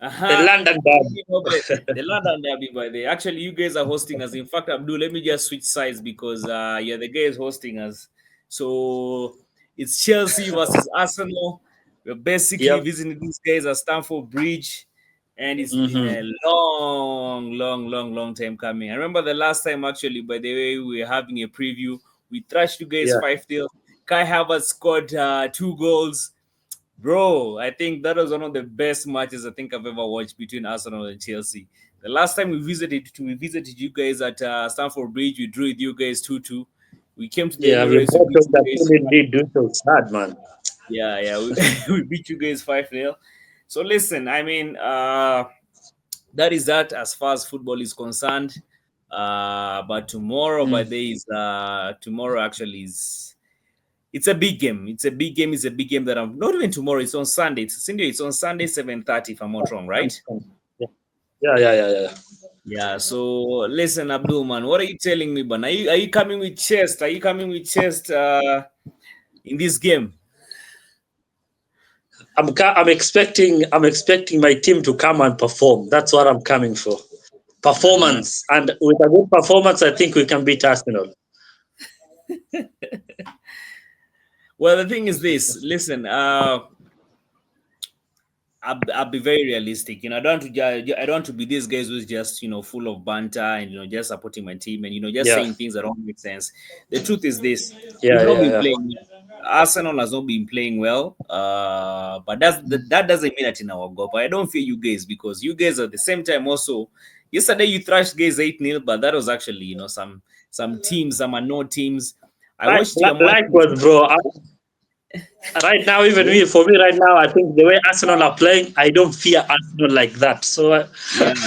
The Uh-huh. London Derby. You know, the London Derby, by the actually, you guys are hosting us. In fact, Abdul, let me just switch sides because yeah, the guys hosting us. So it's Chelsea versus Arsenal. We're basically Yep. visiting these guys at Stamford Bridge, and it's been Mm-hmm. a long time coming. I remember the last time, actually, by the way, we were having a preview. We thrashed you guys Yeah. 5-0. Kai Havertz scored 2 goals. Bro, I think that was one of the best matches I think I've ever watched between Arsenal and Chelsea. The last time we visited you guys at Stamford Bridge. We drew with you guys 2-2. We came to the Yeah, we Emirates. We both beat of you that guys. feeling did do so sad, man. Yeah. We, we beat you guys 5-0. So listen, I mean, that is that as far as football is concerned. But tomorrow, by Mm. day is tomorrow actually is it's a big game. It's a big game. It's a big game that I'm not even tomorrow. It's on Sunday. It's on Sunday 7:30 if I'm not wrong, right? Yeah, yeah. Yeah. So listen, Abdul man, what are you telling me, man? Are you coming with chest? Are you coming with chest in this game? I'm expecting my team to come and perform. That's what I'm coming for. Uh-huh. Performance, and with a good performance, I think we can beat Arsenal. Well, the thing is this. Listen, I'll be very realistic. I don't want to I don't want to be these guys who's just full of banter and just supporting my team and just Yeah, saying things that don't make sense. The truth is this: we've yeah, not yeah, been yeah. playing. Arsenal has not been playing well, but that doesn't mean that in our goal. But I don't fear you guys because you guys at the same time also. Yesterday you thrashed guys 8-0, but that was actually some teams, some unknown teams. I watched your matches. Likewise, bro. Right now, even Yeah, me, for me, right now, I think the way Arsenal are playing, I don't fear Arsenal like that. So yeah,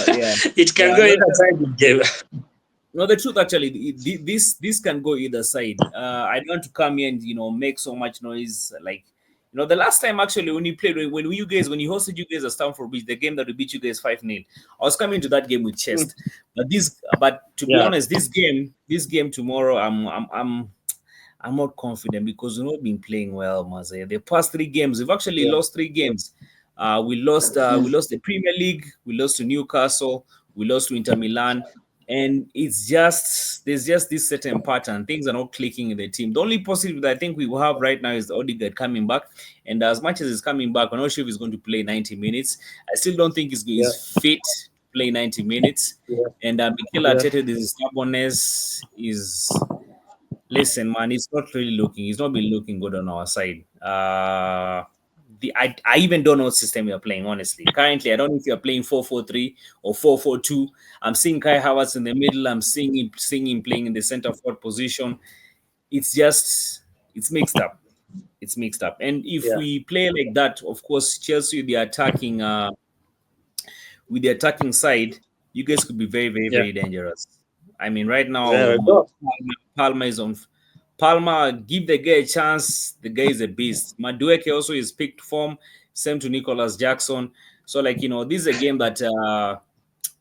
yeah. it can Yeah, go no, either side in game. no, the truth actually, this can go either side. I don't want to come here and make so much noise. Like the last time actually when you played when you hosted you guys at Stamford Bridge, the game that we beat you guys 5-0, I was coming to that game with chest. But to be Yeah, honest, this game tomorrow, I'm not confident because we've not been playing well, Maze. The past 3 games, we've actually yeah. lost 3 games. We lost the Premier League, we lost to Newcastle, we lost to Inter Milan, and it's just there's just this certain pattern. Things are not clicking in the team. The only positive that I think we will have right now is the Odegaard coming back, and as much as he's coming back, I'm not sure if he's going to play 90 minutes. I still don't think Yeah, he's fit to play 90 minutes. yeah, And Mikel yeah. Arteta, this stubbornness is. Listen, man, it's not really looking. It's not been looking good on our side. I even don't know what system you're playing. Honestly, currently, I don't know if you're playing 4-4-3 or 4-4-2. I'm seeing Kai Havertz in the middle. I'm seeing him playing in the center forward position. It's just it's mixed up. It's mixed up. And if Yeah. we play like that, of course, Chelsea with the attacking side, you guys could be very, very, Yeah. very dangerous. I mean, right now, Very good. Palma is on. Palma, give the guy a chance. The guy is a beast. Madueke also is picked form. Same to Nicholas Jackson. So, this is a game that,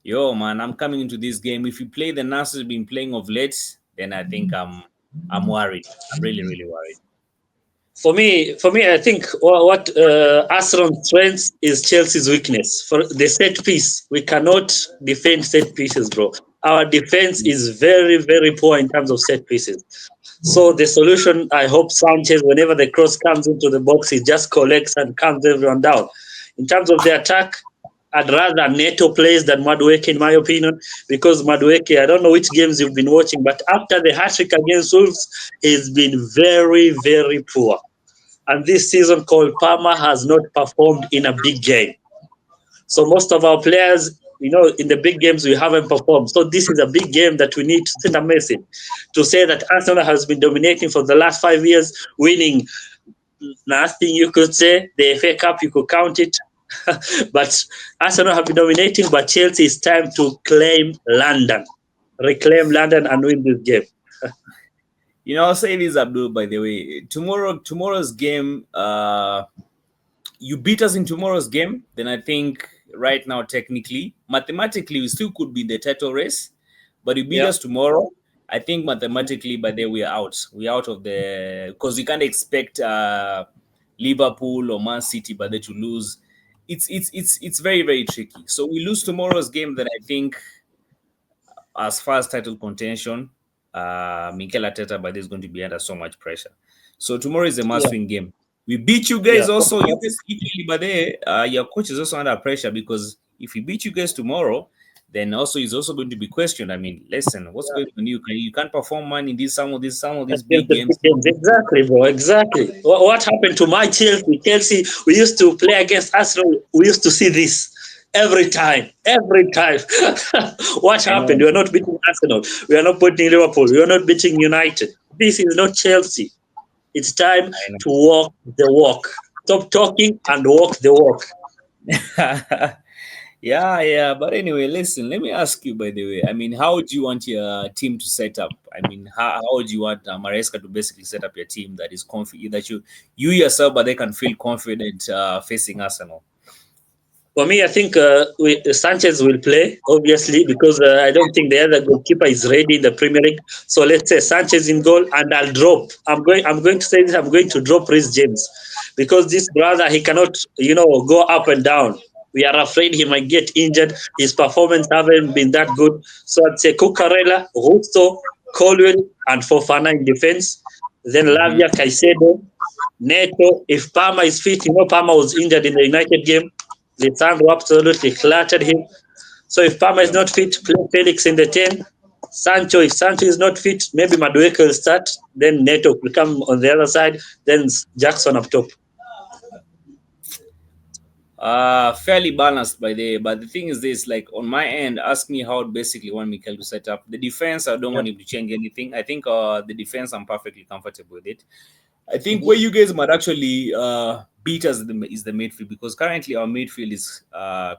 yo, man, I'm coming into this game. If you play the Nasser's been playing of late, then I think I'm worried. I'm really, really worried. For me, I think what Arsenal's strength is Chelsea's weakness. For the set piece, we cannot defend set pieces, bro. Our defense is very, very poor in terms of set pieces. So the solution, I hope Sanchez, whenever the cross comes into the box, he just collects and calms everyone down. In terms of the attack, I'd rather Neto plays than Madueke, in my opinion, because Madueke, I don't know which games you've been watching, but after the hat trick against Wolves, he's been very, very poor. And this season, Cole Palmer has not performed in a big game. So most of our players, in the big games, we haven't performed. So this is a big game that we need to send a message to say that Arsenal has been dominating for the last 5 years, winning nothing you could say. The FA Cup, you could count it. But Arsenal have been dominating, but Chelsea, it's time to claim London, reclaim London and win this game. I'll say this, Abdul, by the way. Tomorrow's game, you beat us in tomorrow's game, then I think right now, technically, mathematically, we still could be in the title race. But you beat Yeah, us tomorrow, I think mathematically, by then we are out. We're out of the because you can't expect Liverpool or Man City by then to lose. it's very very tricky. So we lose tomorrow's game, then I think as far as title contention, Mikel Arteta by this is going to be under so much pressure. So tomorrow is a Yeah, must-win game. We beat you guys yeah. also. You guys equally, but your coach is also under pressure because if he beat you guys tomorrow, then also he's also going to be questioned. I mean, listen, what's going on? You can't perform man in some of these Against big the big games. games. Exactly, bro. Exactly. What happened to my Chelsea? Chelsea, we used to play against Arsenal. We used to see this every time. Every time. What I happened? know, We are not beating Arsenal. We are not beating Liverpool. We are not beating United. This is not Chelsea. It's time I to walk the walk. Stop talking and walk the walk. know. Yeah, yeah. But anyway, listen, let me ask you, by the way. I mean, how would you want your team to set up? I mean, how would you want Maresca to basically set up your team that is confident, that you yourself, but they can feel confident facing Arsenal? For me, I think Sanchez will play, obviously, because I don't think the other goalkeeper is ready in the Premier League. So let's say Sanchez in goal, and I'll drop. I'm going to say this. I'm going to drop Reece James because this brother he cannot, go up and down. We are afraid he might get injured. His performance haven't been that good. So I'd say Cucurella, Russo, Colwell, and Fofana in defense. Then Hmm. Lavia, Caicedo, Neto. If Palmer is fit, Palmer was injured in the United game. Lisandro absolutely clattered him. So if Palmer is Yeah. not fit, play Felix in the 10. Sancho, if Sancho is not fit, maybe Madueke will start. Then Neto will come on the other side. Then Jackson up top. Fairly balanced by the but the thing is this, like on my end, ask me how I'd basically want Mikel to set up the defense. I don't Yeah. want him to change anything. I think the defense I'm perfectly comfortable with it. I think where Mm-hmm. you guys might actually beat us is the midfield, because currently our midfield is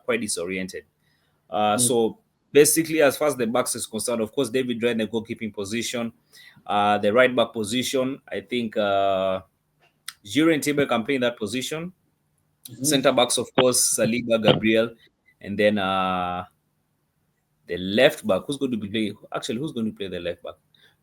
quite disoriented. So basically, as far as the backs is concerned, of course, David Ryan, the goalkeeping position, the right back position. I think Jure and Timber can play in that position. Mm-hmm. Center backs, of course, Saliba, Gabriel, and then the left back. Who's going to be play? Actually, who's going to play the left back?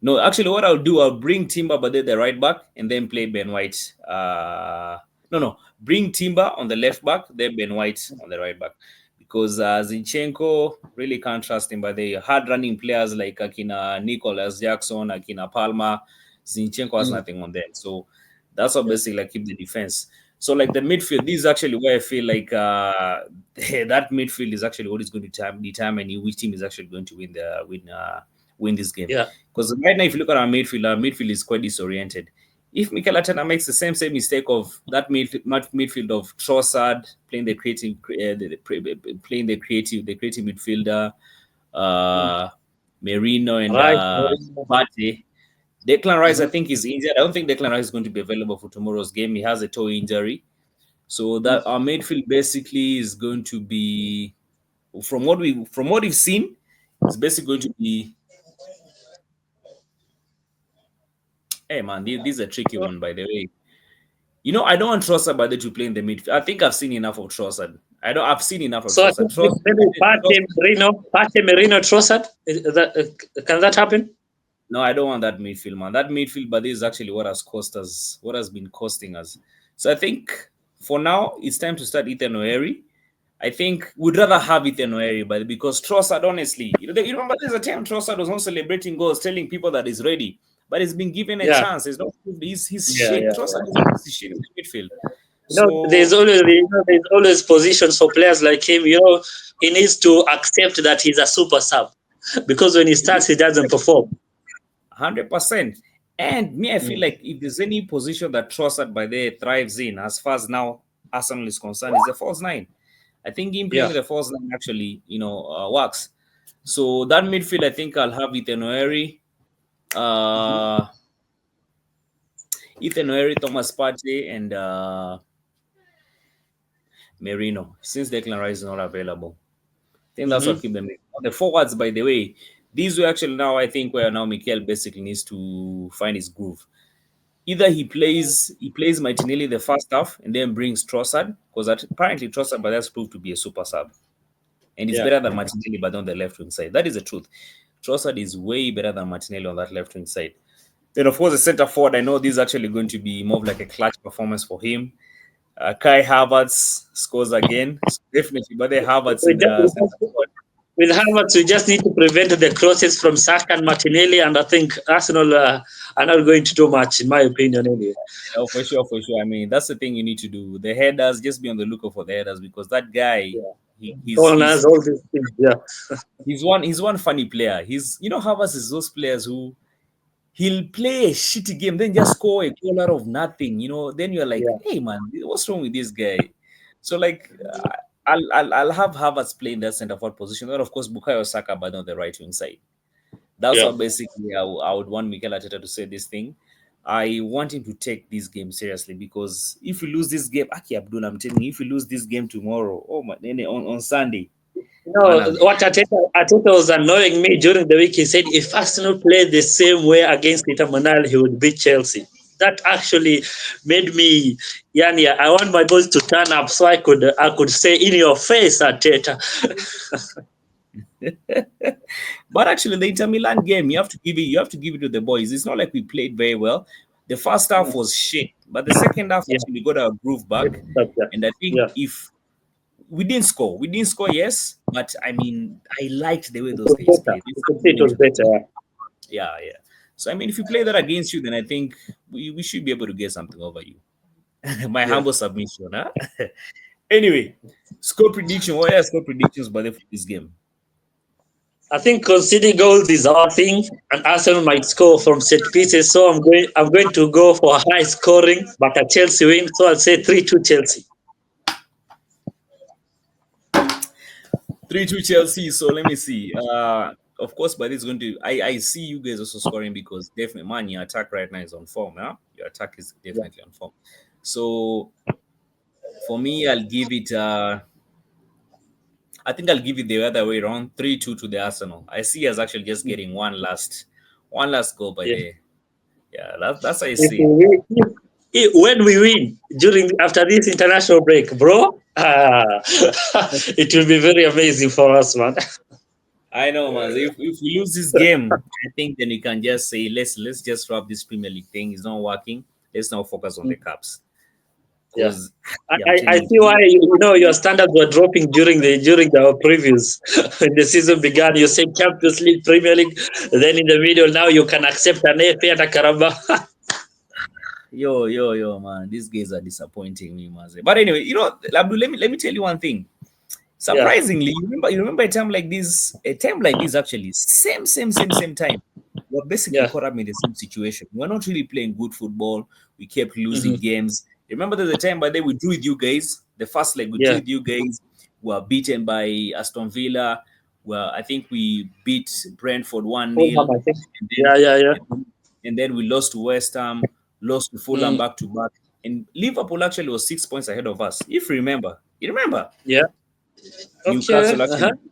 No, actually, what I'll do, I'll bring Timber, but then the right back, and then play Ben White. No, bring Timber on the left back, then Ben White on the right back, because Zinchenko really can't trust him. But the hard running players like Akina Nicholas Jackson, Akina Palmer, Zinchenko has Mm. nothing on them. So that's what Yeah. basically like keep the defense. So like the midfield, this is actually where I feel like that midfield is actually what is going to determine which team is actually going to win this game. Yeah. Because right now, if you look at our midfield is quite disoriented. If Mikel Arteta makes the same mistake of that midfield of Trossard playing the creative, playing the creative midfielder, Mm. uh, Merino and Right. Partey. Declan Rice, I Mm-hmm. think, is injured. I don't think Declan Rice is going to be available for tomorrow's game. He has a toe injury. So that our midfield basically is going to be, from what we've seen, it's basically going to be. Hey man, this is a tricky one, by the way. I don't want Trossard by the to play in the midfield. I think I've seen enough of Trossard. I've seen enough of So I Trossard. think maybe Pate Merino Trossard. Can that happen? No, I don't want that midfield, man. That midfield, but this is actually what has cost us, what has been costing us. So I think for now, it's time to start Ethan O'Hare. I think we'd rather have Ethan O'Hare, but because Trossard, honestly, you remember there's a time Trossard was not celebrating goals, telling people that he's ready, but he's been given a Yeah. chance. He's not. He's Yeah. shit. Yeah. Trossard Yeah. is shit in the midfield. There's So always there's always positions for players like him. He needs to accept that he's a super sub because when he starts, he doesn't perform. 100%. And me, I feel Mm. like if there's any position that Trossard by there thrives in, as far as now Arsenal is concerned, is the false nine. I think him playing Yeah. the false nine actually, works. So that midfield, I think I'll have uh, Ethan O'Hare, Thomas Partey, and Merino. Since Declan Rice is not available, I think that's what Mm-hmm. keep them. On the forwards, by the way, these were actually now I think where now Mikel basically needs to find his groove. Either he plays Martinelli the first half and then brings Trossard, because apparently Trossard but that's proved to be a super sub and he's Yeah. better than Martinelli but on the left wing side. That is the truth. Trossard is way better than Martinelli on that left wing side. Then of course the centre forward, I know this is actually going to be more of like a clutch performance for him. Kai Havertz scores again. So definitely, but they Havertz We in just, the we center just, forward. with Havertz, we just need to prevent the crosses from Saka and Martinelli, and I think Arsenal are not going to do much, in my opinion, anyway. Oh, for sure, for sure. I mean, that's the thing you need to do. The headers, just be on the lookout for the headers because that guy, Yeah. he, he's Corners, he's all these things. Yeah, he's one funny player. Havertz is those players who he'll play a shitty game, then just score a goal out of nothing. Then you're like, yeah, hey man, what's wrong with this guy? So like, I'll have Havertz play in that center forward position. Then of course Bukayo Saka, but on the right wing side. That's yeah. what basically I would want Mikel Arteta to say this thing. I want him to take this game seriously because if we lose this game, Aki Abdul, I'm telling you, if we lose this game tomorrow, oh my, then on Sunday, man, What Ateta was annoying me during the week. He said if Arsenal played the same way against Inter Milan, he would beat Chelsea. That actually made me, Yani, I want my boys to turn up so I could say in your face, Ateta. but actually the Inter Milan game, you have to give it to the boys. It's not like we played very well. The first half was shit, but the second half Yeah, actually we got our groove back. yeah, And I think yeah. if we didn't score, yes, but I mean I liked the way It those was guys better. played. You It's could see something it we was need to better. Yeah. Yeah, yeah. So I mean, if you play that against you, then I think we should be able to get something over you. My Yeah. humble submission, huh? Anyway, score prediction. What are score predictions by the for this game? I think conceding goals is our thing, and Arsenal might score from set pieces. So I'm going to go for a high scoring, but a Chelsea win. So I'll say 3-2 Chelsea. 3-2 Chelsea. So let me see. Of course, but it's going to. I see you guys also scoring because definitely, man, your attack right now is on form. Huh? Your attack is Yeah. definitely on form. So for me, I'll give it. I think I'll give it the other way around. 3-2 to the Arsenal. I see us actually just getting one last goal by Yeah. the. Yeah, that's how I If see we it. win, when we win after this international break, bro, it will be very amazing for us, man. I know, man. If we lose this game, I think then you can just say let's just drop this Premier League thing. It's not working. Let's now focus on the cups. Yeah. Because I, yeah, I'm I telling I see why you, your standards were dropping during the previews when the season began. You said Champions League, Premier League, then in the middle now you can accept an FA and a Carabao. yo, man, these guys are disappointing me, man. But anyway, Abdul, let me tell you one thing. Yeah, Surprisingly, you remember a time like this actually, same time. We're basically yeah, caught up in the same situation. We're not really playing good football. We kept losing hmm, games. Remember there's a time by then we drew with you guys. The first leg we drew yeah. with you guys. We were beaten by Aston Villa. Well, I think we beat Brentford 1-0. Fulham, I think. And then Yeah, yeah, yeah. and then we lost to West Ham, lost to Fulham Mm, back to back. And Liverpool actually was 6 points ahead of us. If you remember. You remember? yeah. Newcastle Okay. Uh-huh. actually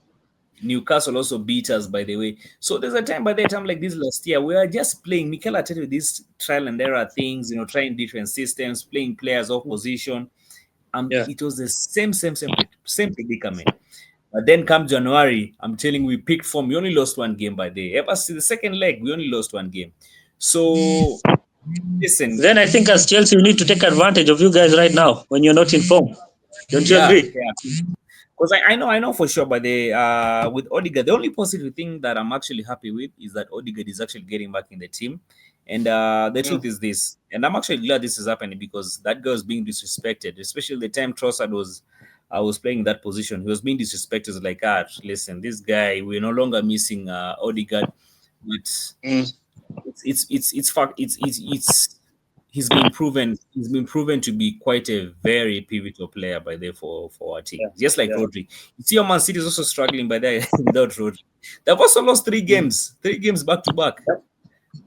Newcastle also beat us, by the way. So there's a time by that time like this last year, we are just playing Mikel Arteta with these trial and error things, trying different systems, playing players off position. Yeah. It was the same predicament. But then come January, I'm telling you, we picked form. We only lost one game by day. Ever since the second leg, we only lost one game. So listen, Then I think as Chelsea, we need to take advantage of you guys right now when you're not in form. Don't you yeah, agree? yeah. Because I know for sure, but with Odegaard, the only positive thing that I'm actually happy with is that Odegaard is actually getting back in the team. And the truth Mm, is this, and I'm actually glad this is happening because that girl is being disrespected, especially the time Trossard was playing that position. He was being disrespected. It's like, listen, this guy, we're no longer missing Odegaard, but mm, it's fact it's he's been proven to be quite a very pivotal player by there for our team, yeah, just like yeah. Rodri. You see, Man City is also struggling by there without Rodri. They've also lost three Mm, games, three games back to back.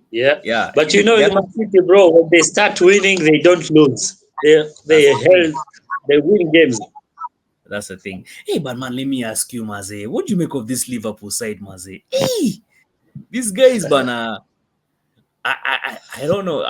yeah. Yeah, But and in Man City, bro, when they start winning, they don't lose. They that's they the thing. held they win games. That's the thing. Hey, but man, let me ask you, Maze, what do you make of this Liverpool side, Maze? Hey, these guys, Bana. I don't know.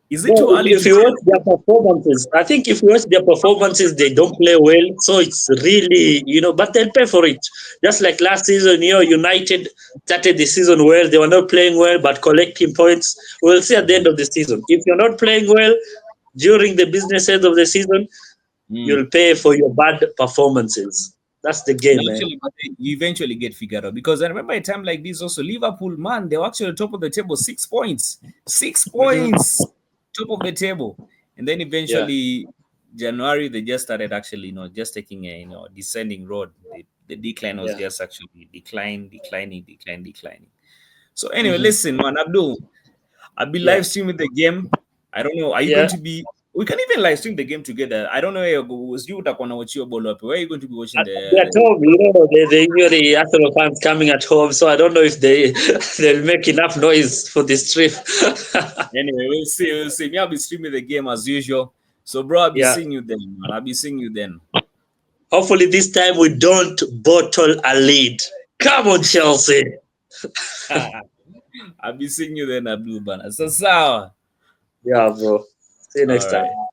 Is it No, too early if to you tell? watch their performances, I think if you watch their performances, they don't play well. So it's really, but they'll pay for it. Just like last season, United started the season well. They were not playing well, but collecting points. We'll see at the end of the season. If you're not playing well, during the business end of the season, Mm. you'll pay for your bad performances. That's the No, game, man. actually, but you eventually get figured out because I remember a time like this also. Liverpool, man, they were actually top of the table, 6 points, six Hmm. points, top of the table, and then Yeah, eventually January they just started actually, just taking a descending road. The decline was yeah. just actually declining. So anyway, Hmm. listen, man, Abdul, I'll be Yeah, live streaming the game. I don't know. Are you going yeah. to be? We can even live stream the game together. I don't know where you're going. Was you that wanna watch your ball up? Where are you going to be watching They're at the home, they usually Arsenal fans coming at home, so I don't know if they'll make enough noise for this trip. Anyway, we'll see. We'll see. Me, I'll be streaming the game as usual. So, bro, I'll be Yeah. seeing you then, man. I'll be seeing you then. Hopefully this time we don't bottle a lead. Come on, Chelsea. I'll be seeing you then, Abdul Bana. So, Yeah, bro. See you all next right. time.